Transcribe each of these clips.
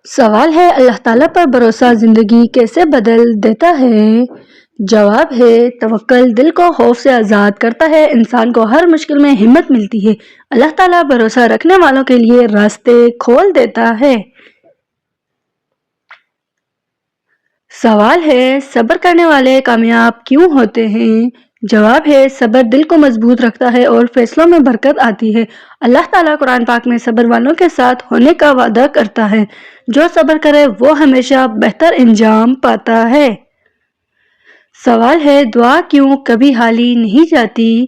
سوال ہے اللہ تعالیٰ پر بھروسہ زندگی کیسے بدل دیتا ہے؟ جواب ہے توکل دل کو خوف سے آزاد کرتا ہے، انسان کو ہر مشکل میں ہمت ملتی ہے۔ اللہ تعالیٰ بھروسہ رکھنے والوں کے لیے راستے کھول دیتا ہے۔ سوال ہے صبر کرنے والے کامیاب کیوں ہوتے ہیں؟ جواب ہے صبر دل کو مضبوط رکھتا ہے اور فیصلوں میں برکت آتی ہے۔ اللہ تعالیٰ قرآن پاک میں صبر والوں کے ساتھ ہونے کا وعدہ کرتا ہے۔ جو صبر کرے وہ ہمیشہ بہتر انجام پاتا ہے۔ سوال ہے دعا کیوں کبھی خالی نہیں جاتی؟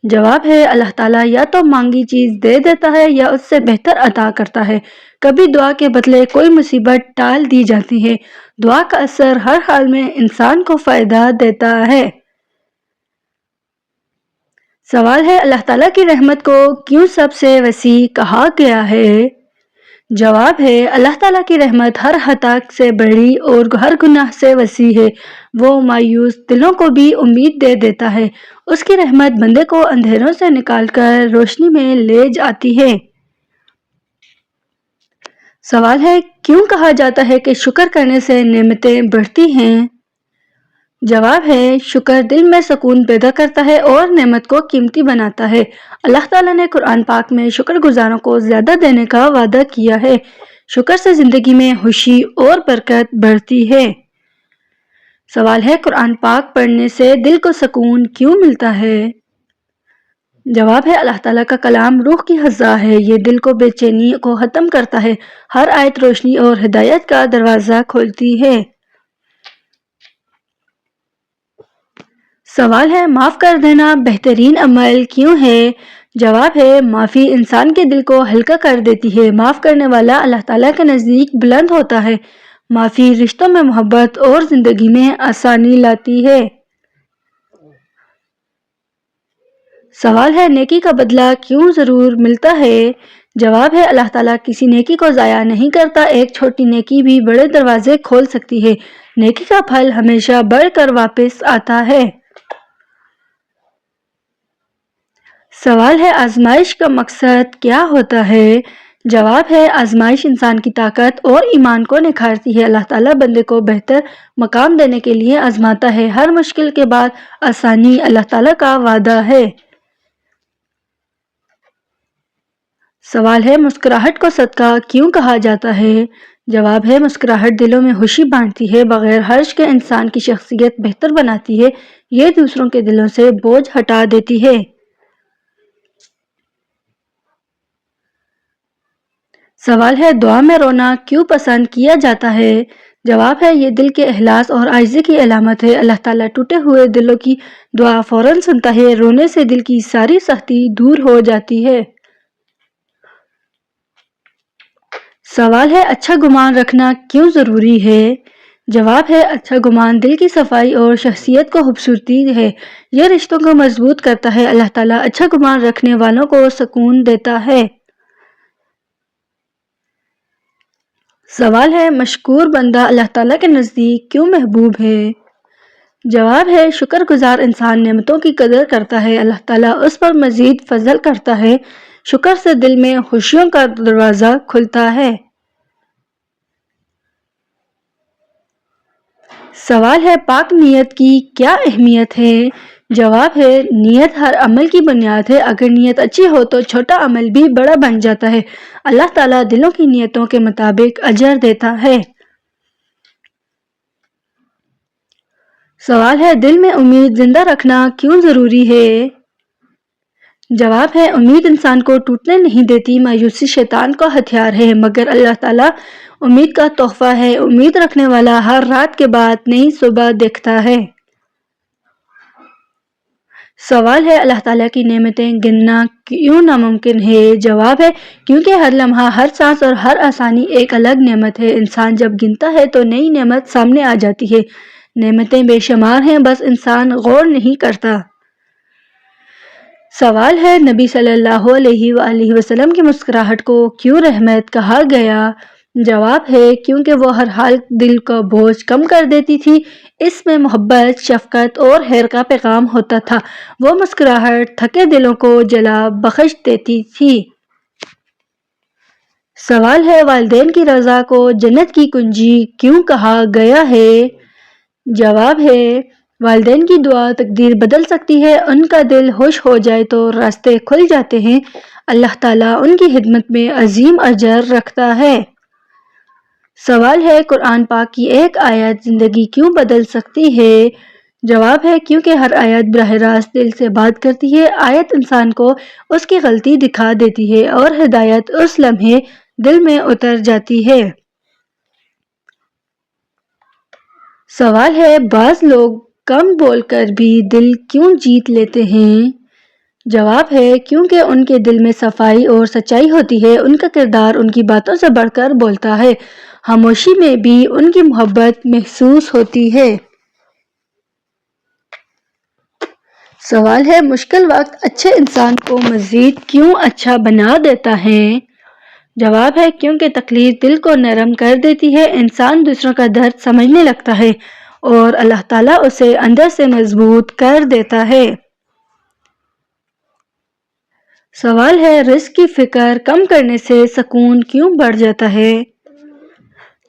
جواب ہے اللہ تعالیٰ یا تو مانگی چیز دے دیتا ہے یا اس سے بہتر عطا کرتا ہے۔ کبھی دعا کے بدلے کوئی مصیبت ٹال دی جاتی ہے۔ دعا کا اثر ہر حال میں انسان کو فائدہ دیتا ہے۔ سوال ہے اللہ تعالیٰ کی رحمت کو کیوں سب سے وسیع کہا گیا ہے؟ جواب ہے اللہ تعالیٰ کی رحمت ہر خطا سے بڑی اور ہر گناہ سے وسیع ہے۔ وہ مایوس دلوں کو بھی امید دے دیتا ہے۔ اس کی رحمت بندے کو اندھیروں سے نکال کر روشنی میں لے جاتی ہے۔ سوال ہے کیوں کہا جاتا ہے کہ شکر کرنے سے نعمتیں بڑھتی ہیں؟ جواب ہے شکر دل میں سکون پیدا کرتا ہے اور نعمت کو قیمتی بناتا ہے۔ اللہ تعالیٰ نے قرآن پاک میں شکر گزاروں کو زیادہ دینے کا وعدہ کیا ہے۔ شکر سے زندگی میں خوشی اور برکت بڑھتی ہے۔ سوال ہے قرآن پاک پڑھنے سے دل کو سکون کیوں ملتا ہے؟ جواب ہے اللہ تعالیٰ کا کلام روح کی غذا ہے، یہ دل کو بے چینی کو ختم کرتا ہے۔ ہر آیت روشنی اور ہدایت کا دروازہ کھولتی ہے۔ سوال ہے معاف کر دینا بہترین عمل کیوں ہے؟ جواب ہے معافی انسان کے دل کو ہلکا کر دیتی ہے۔ معاف کرنے والا اللہ تعالیٰ کے نزدیک بلند ہوتا ہے۔ معافی رشتوں میں محبت اور زندگی میں آسانی لاتی ہے۔ سوال ہے نیکی کا بدلہ کیوں ضرور ملتا ہے؟ جواب ہے اللہ تعالیٰ کسی نیکی کو ضائع نہیں کرتا، ایک چھوٹی نیکی بھی بڑے دروازے کھول سکتی ہے۔ نیکی کا پھل ہمیشہ بڑھ کر واپس آتا ہے۔ سوال ہے آزمائش کا مقصد کیا ہوتا ہے؟ جواب ہے آزمائش انسان کی طاقت اور ایمان کو نکھارتی ہے۔ اللہ تعالیٰ بندے کو بہتر مقام دینے کے لیے آزماتا ہے۔ ہر مشکل کے بعد آسانی اللہ تعالیٰ کا وعدہ ہے۔ سوال ہے مسکراہٹ کو صدقہ کیوں کہا جاتا ہے؟ جواب ہے مسکراہٹ دلوں میں خوشی بانٹتی ہے، بغیر حرج کے انسان کی شخصیت بہتر بناتی ہے، یہ دوسروں کے دلوں سے بوجھ ہٹا دیتی ہے۔ سوال ہے دعا میں رونا کیوں پسند کیا جاتا ہے؟ جواب ہے یہ دل کے اخلاص اور عاجزی کی علامت ہے۔ اللہ تعالیٰ ٹوٹے ہوئے دلوں کی دعا فوراً سنتا ہے۔ رونے سے دل کی ساری سختی دور ہو جاتی ہے۔ سوال ہے اچھا گمان رکھنا کیوں ضروری ہے؟ جواب ہے اچھا گمان دل کی صفائی اور شخصیت کو خوبصورتی ہے، یہ رشتوں کو مضبوط کرتا ہے۔ اللہ تعالیٰ اچھا گمان رکھنے والوں کو سکون دیتا ہے۔ سوال ہے مشکور بندہ اللہ تعالیٰ کے نزدیک کیوں محبوب ہے؟ جواب ہے شکر گزار انسان نعمتوں کی قدر کرتا ہے، اللہ تعالیٰ اس پر مزید فضل کرتا ہے۔ شکر سے دل میں خوشیوں کا دروازہ کھلتا ہے۔ سوال ہے پاک نیت کی کیا اہمیت ہے؟ جواب ہے نیت ہر عمل کی بنیاد ہے، اگر نیت اچھی ہو تو چھوٹا عمل بھی بڑا بن جاتا ہے۔ اللہ تعالیٰ دلوں کی نیتوں کے مطابق اجر دیتا ہے۔ سوال ہے دل میں امید زندہ رکھنا کیوں ضروری ہے؟ جواب ہے امید انسان کو ٹوٹنے نہیں دیتی، مایوسی شیطان کا ہتھیار ہے، مگر اللہ تعالیٰ امید کا تحفہ ہے۔ امید رکھنے والا ہر رات کے بعد نئی صبح دیکھتا ہے۔ سوال ہے اللہ تعالیٰ کی نعمتیں گننا کیوں ناممکن ہے؟ جواب ہے کیونکہ ہر لمحہ، ہر سانس اور ہر آسانی ایک الگ نعمت ہے۔ انسان جب گنتا ہے تو نئی نعمت سامنے آ جاتی ہے۔ نعمتیں بے شمار ہیں، بس انسان غور نہیں کرتا۔ سوال ہے نبی صلی اللہ علیہ وآلہ وسلم کی مسکراہٹ کو کیوں رحمت کہا گیا؟ جواب ہے کیونکہ وہ ہر حال دل کا بوجھ کم کر دیتی تھی، اس میں محبت، شفقت اور خیر کا پیغام ہوتا تھا۔ وہ مسکراہٹ تھکے دلوں کو جلا بخش دیتی تھی۔ سوال ہے والدین کی رضا کو جنت کی کنجی کیوں کہا گیا ہے؟ جواب ہے والدین کی دعا تقدیر بدل سکتی ہے، ان کا دل خوش ہو جائے تو راستے کھل جاتے ہیں، اللہ تعالیٰ ان کی خدمت میں عظیم اجر رکھتا ہے۔ سوال ہے قرآن پاک کی ایک آیت زندگی کیوں بدل سکتی ہے؟ جواب ہے کیونکہ ہر آیت براہ راست دل سے بات کرتی ہے، آیت انسان کو اس کی غلطی دکھا دیتی ہے اور ہدایت اس لمحے دل میں اتر جاتی ہے۔ سوال ہے بعض لوگ کم بول کر بھی دل کیوں جیت لیتے ہیں؟ جواب ہے کیونکہ ان کے دل میں صفائی اور سچائی ہوتی ہے، ان کا کردار ان کی باتوں سے بڑھ کر بولتا ہے، خاموشی میں بھی ان کی محبت محسوس ہوتی ہے۔ سوال ہے مشکل وقت اچھے انسان کو مزید کیوں اچھا بنا دیتا ہے؟ جواب ہے کیونکہ تکلیف دل کو نرم کر دیتی ہے، انسان دوسروں کا درد سمجھنے لگتا ہے اور اللہ تعالیٰ اسے اندر سے مضبوط کر دیتا ہے۔ سوال ہے رزق کی فکر کم کرنے سے سکون کیوں بڑھ جاتا ہے؟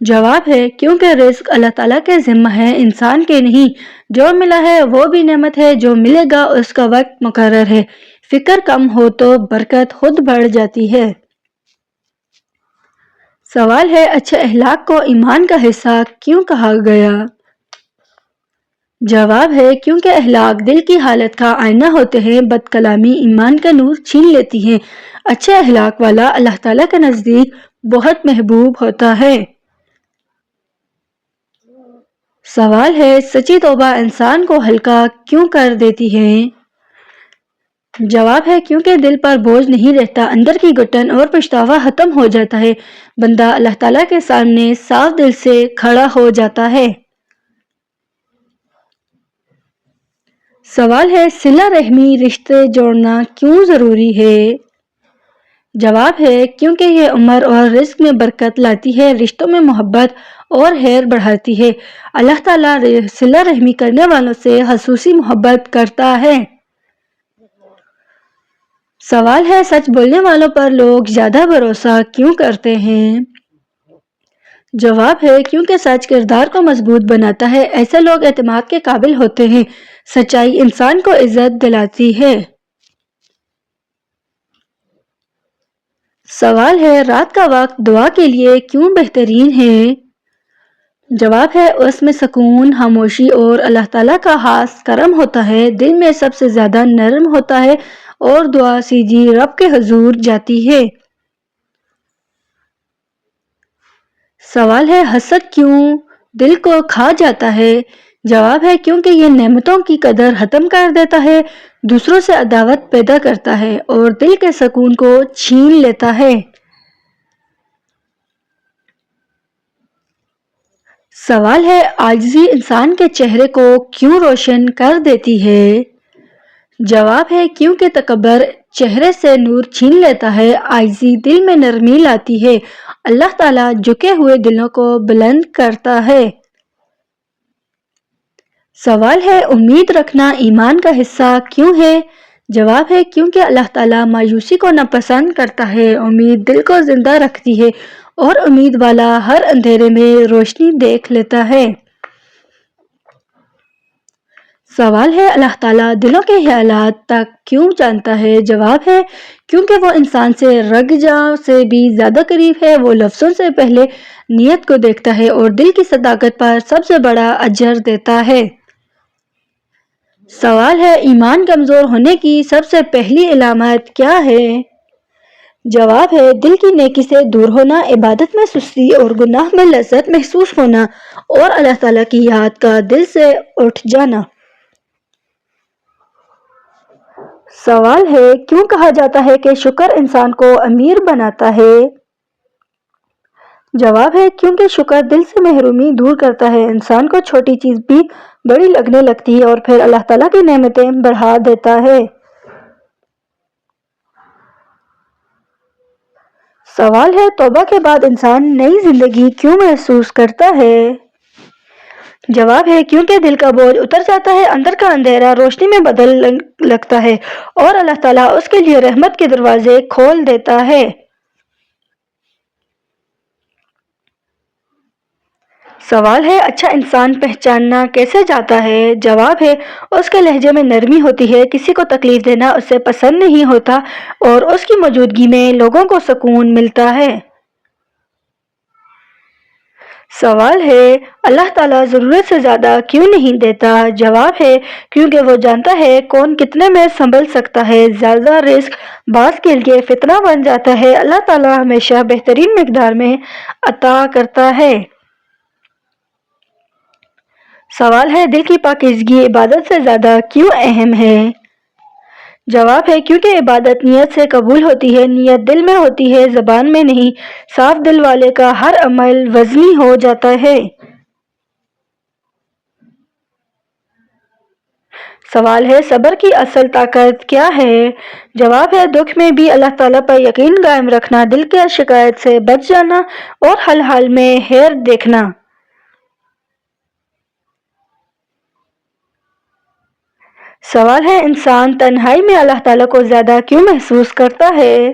جواب ہے کیونکہ رزق اللہ تعالیٰ کے ذمہ ہے، انسان کے نہیں، جو ملا ہے وہ بھی نعمت ہے، جو ملے گا اس کا وقت مقرر ہے، فکر کم ہو تو برکت خود بڑھ جاتی ہے۔ سوال ہے اچھے اخلاق کو ایمان کا حصہ کیوں کہا گیا؟ جواب ہے کیونکہ اخلاق دل کی حالت کا آئینہ ہوتے ہیں، بد کلامی ایمان کا نور چھین لیتی ہے، اچھے اخلاق والا اللہ تعالیٰ کے نزدیک بہت محبوب ہوتا ہے۔ سوال ہے سچی توبہ انسان کو ہلکا کیوں کر دیتی ہے؟ جواب ہے کیونکہ دل پر بوجھ نہیں رہتا، اندر کی گھٹن اور پچھتاوا ختم ہو جاتا ہے، بندہ اللہ تعالیٰ کے سامنے صاف دل سے کھڑا ہو جاتا ہے۔ سوال ہے صلہ رحمی رشتے جوڑنا کیوں ضروری ہے؟ جواب ہے کیونکہ یہ عمر اور رزق میں برکت لاتی ہے، رشتوں میں محبت اور خیر بڑھاتی ہے، اللہ تعالیٰ صلہ رحمی کرنے والوں سے خصوصی محبت کرتا ہے۔ سوال ہے سچ بولنے والوں پر لوگ زیادہ بھروسہ کیوں کرتے ہیں؟ جواب ہے کیونکہ سچ کردار کو مضبوط بناتا ہے، ایسے لوگ اعتماد کے قابل ہوتے ہیں، سچائی انسان کو عزت دلاتی ہے۔ سوال ہے رات کا وقت دعا کے لیے کیوں بہترین ہے؟ جواب ہے اس میں سکون، خاموشی اور اللہ تعالیٰ کا خاص کرم ہوتا ہے، دل میں سب سے زیادہ نرم ہوتا ہے اور دعا سیدھی رب کے حضور جاتی ہے۔ سوال ہے حسد کیوں دل کو کھا جاتا ہے؟ جواب ہے کیونکہ یہ نعمتوں کی قدر ختم کر دیتا ہے، دوسروں سے عداوت پیدا کرتا ہے اور دل کے سکون کو چھین لیتا ہے۔ سوال ہے عاجزی انسان کے چہرے کو کیوں روشن کر دیتی ہے؟ جواب ہے کیونکہ تکبر چہرے سے نور چھین لیتا ہے، عاجزی دل میں نرمی لاتی ہے، اللہ تعالیٰ جھکے ہوئے دلوں کو بلند کرتا ہے۔ سوال ہے امید رکھنا ایمان کا حصہ کیوں ہے؟ جواب ہے کیونکہ اللہ تعالیٰ مایوسی کو ناپسند کرتا ہے، امید دل کو زندہ رکھتی ہے اور امید والا ہر اندھیرے میں روشنی دیکھ لیتا ہے۔ سوال ہے اللہ تعالیٰ دلوں کے خیالات تک کیوں جانتا ہے؟ جواب ہے کیونکہ وہ انسان سے رگ جاں سے بھی زیادہ قریب ہے، وہ لفظوں سے پہلے نیت کو دیکھتا ہے اور دل کی صداقت پر سب سے بڑا اجر دیتا ہے۔ سوال ہے ایمان کمزور ہونے کی سب سے پہلی علامت کیا ہے؟ جواب ہے دل کی نیکی سے دور ہونا، عبادت میں سستی اور گناہ میں لذت محسوس ہونا اور اللہ تعالیٰ کی یاد کا دل سے اٹھ جانا۔ سوال ہے کیوں کہا جاتا ہے کہ شکر انسان کو امیر بناتا ہے؟ جواب ہے کیونکہ شکر دل سے محرومی دور کرتا ہے، انسان کو چھوٹی چیز بھی بڑی لگنے لگتی ہے اور پھر اللہ تعالیٰ کی نعمتیں بڑھا دیتا ہے۔ سوال ہے توبہ کے بعد انسان نئی زندگی کیوں محسوس کرتا ہے؟ جواب ہے کیونکہ دل کا بوجھ اتر جاتا ہے، اندر کا اندھیرا روشنی میں بدل لگتا ہے اور اللہ تعالیٰ اس کے لیے رحمت کے دروازے کھول دیتا ہے۔ سوال ہے اچھا انسان پہچاننا کیسے جاتا ہے؟ جواب ہے اس کے لہجے میں نرمی ہوتی ہے، کسی کو تکلیف دینا اسے پسند نہیں ہوتا اور اس کی موجودگی میں لوگوں کو سکون ملتا ہے۔ سوال ہے اللہ تعالیٰ ضرورت سے زیادہ کیوں نہیں دیتا؟ جواب ہے کیونکہ وہ جانتا ہے کون کتنے میں سنبھل سکتا ہے۔ زیادہ رزق بعض کے لیے فتنہ بن جاتا ہے، اللہ تعالیٰ ہمیشہ بہترین مقدار میں عطا کرتا ہے۔ سوال ہے دل کی پاکیزگی عبادت سے زیادہ کیوں اہم ہے؟ جواب ہے کیونکہ عبادت نیت سے قبول ہوتی ہے، نیت دل میں ہوتی ہے زبان میں نہیں، صاف دل والے کا ہر عمل وزنی ہو جاتا ہے۔ سوال ہے صبر کی اصل طاقت کیا ہے؟ جواب ہے دکھ میں بھی اللہ تعالیٰ پر یقین قائم رکھنا، دل کی شکایت سے بچ جانا اور ہر حال میں خیر دیکھنا۔ سوال ہے انسان تنہائی میں اللہ تعالیٰ کو زیادہ کیوں محسوس کرتا ہے؟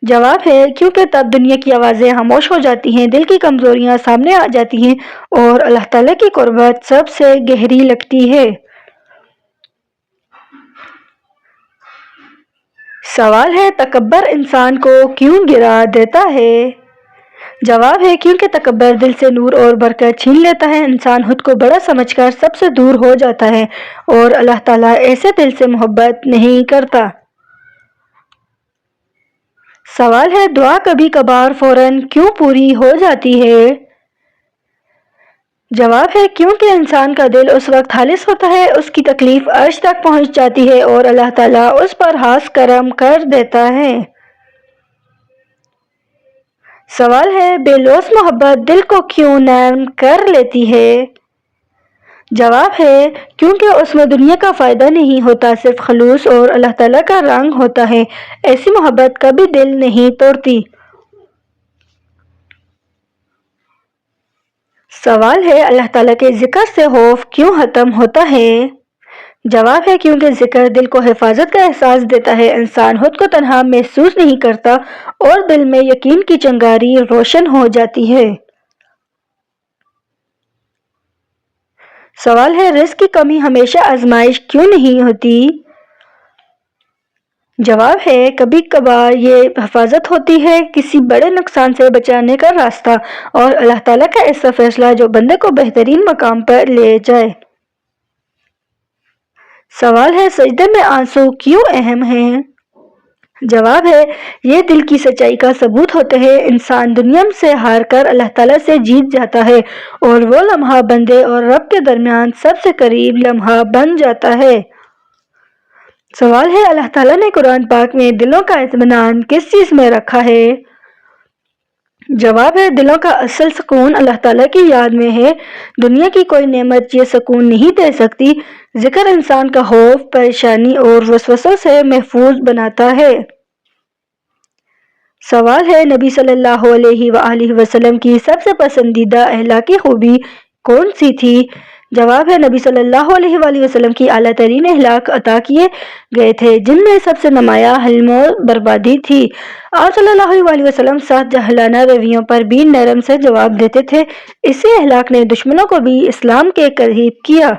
جواب ہے کیونکہ تب دنیا کی آوازیں خاموش ہو جاتی ہیں، دل کی کمزوریاں سامنے آ جاتی ہیں اور اللہ تعالیٰ کی قربت سب سے گہری لگتی ہے۔ سوال ہے تکبر انسان کو کیوں گرا دیتا ہے؟ جواب ہے کیونکہ تکبر دل سے نور اور برکت چھین لیتا ہے، انسان خود کو بڑا سمجھ کر سب سے دور ہو جاتا ہے اور اللہ تعالیٰ ایسے دل سے محبت نہیں کرتا۔ سوال ہے دعا کبھی کبھار فوراً کیوں پوری ہو جاتی ہے؟ جواب ہے کیونکہ انسان کا دل اس وقت خالص ہوتا ہے، اس کی تکلیف عرش تک پہنچ جاتی ہے اور اللہ تعالیٰ اس پر خاص کرم کر دیتا ہے۔ سوال ہے بے لوث محبت دل کو کیوں نرم کر لیتی ہے؟ جواب ہے کیونکہ اس میں دنیا کا فائدہ نہیں ہوتا، صرف خلوص اور اللہ تعالیٰ کا رنگ ہوتا ہے، ایسی محبت کبھی دل نہیں توڑتی۔ سوال ہے اللہ تعالیٰ کے ذکر سے خوف کیوں ختم ہوتا ہے؟ جواب ہے کیونکہ ذکر دل کو حفاظت کا احساس دیتا ہے، انسان خود کو تنہا محسوس نہیں کرتا اور دل میں یقین کی چنگاری روشن ہو جاتی ہے۔ سوال ہے رزق کی کمی ہمیشہ آزمائش کیوں نہیں ہوتی؟ جواب ہے کبھی کبھار یہ حفاظت ہوتی ہے، کسی بڑے نقصان سے بچانے کا راستہ، اور اللہ تعالیٰ کا ایسا فیصلہ جو بندے کو بہترین مقام پر لے جائے۔ سوال ہے سجدے میں آنسو کیوں اہم ہیں؟ جواب ہے یہ دل کی سچائی کا ثبوت ہوتے ہیں، انسان دنیا سے ہار کر اللہ تعالیٰ سے جیت جاتا ہے اور وہ لمحہ بندے اور رب کے درمیان سب سے قریب لمحہ بن جاتا ہے۔ سوال ہے اللہ تعالیٰ نے قرآن پاک میں دلوں کا اطمینان کس چیز میں رکھا ہے؟ جواب ہے دلوں کا اصل سکون اللہ تعالیٰ کی یاد میں ہے، دنیا کی کوئی نعمت یہ سکون نہیں دے سکتی۔ ذکر انسان کا خوف، پریشانی اور وسوسوں سے محفوظ بناتا ہے۔ سوال ہے نبی صلی اللہ علیہ وآلہ وسلم کی سب سے پسندیدہ اخلاقی خوبی کون سی تھی؟ جواب ہے نبی صلی اللہ علیہ وآلہ وسلم کی اعلیٰ ترین اخلاق عطا کیے گئے تھے، جن میں سب سے نمایاں حلم و بردباری تھی۔ آپ صلی اللہ علیہ وآلہ وسلم سخت جاہلانہ رویوں پر بھی نرم سے جواب دیتے تھے، اسی اخلاق نے دشمنوں کو بھی اسلام کے قریب کیا۔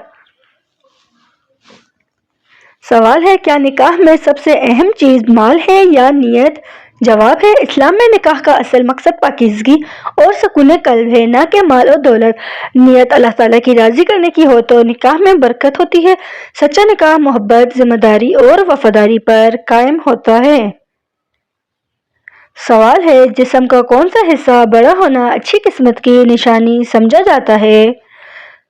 سوال ہے کیا نکاح میں سب سے اہم چیز مال ہے یا نیت؟ جواب ہے اسلام میں نکاح کا اصل مقصد پاکیزگی اور سکون قلب ہے، نہ کہ مال اور دولت۔ نیت اللہ تعالیٰ کی راضی کرنے کی ہو تو نکاح میں برکت ہوتی ہے۔ سچا نکاح محبت، ذمہ داری اور وفاداری پر قائم ہوتا ہے۔ سوال ہے جسم کا کون سا حصہ بڑا ہونا اچھی قسمت کی نشانی سمجھا جاتا ہے؟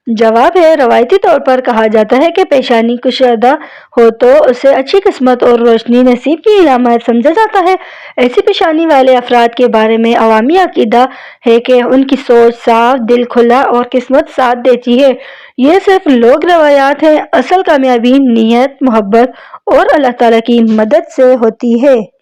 جواب ہے روایتی طور پر کہا جاتا ہے کہ پیشانی کشادہ ہو تو اسے اچھی قسمت اور روشنی نصیب کی علامت سمجھا جاتا ہے۔ ایسی پیشانی والے افراد کے بارے میں عوامی عقیدہ ہے کہ ان کی سوچ صاف، دل کھلا اور قسمت ساتھ دیتی ہے۔ یہ صرف لوک روایات ہیں، اصل کامیابی نیت، محبت اور اللہ تعالیٰ کی مدد سے ہوتی ہے۔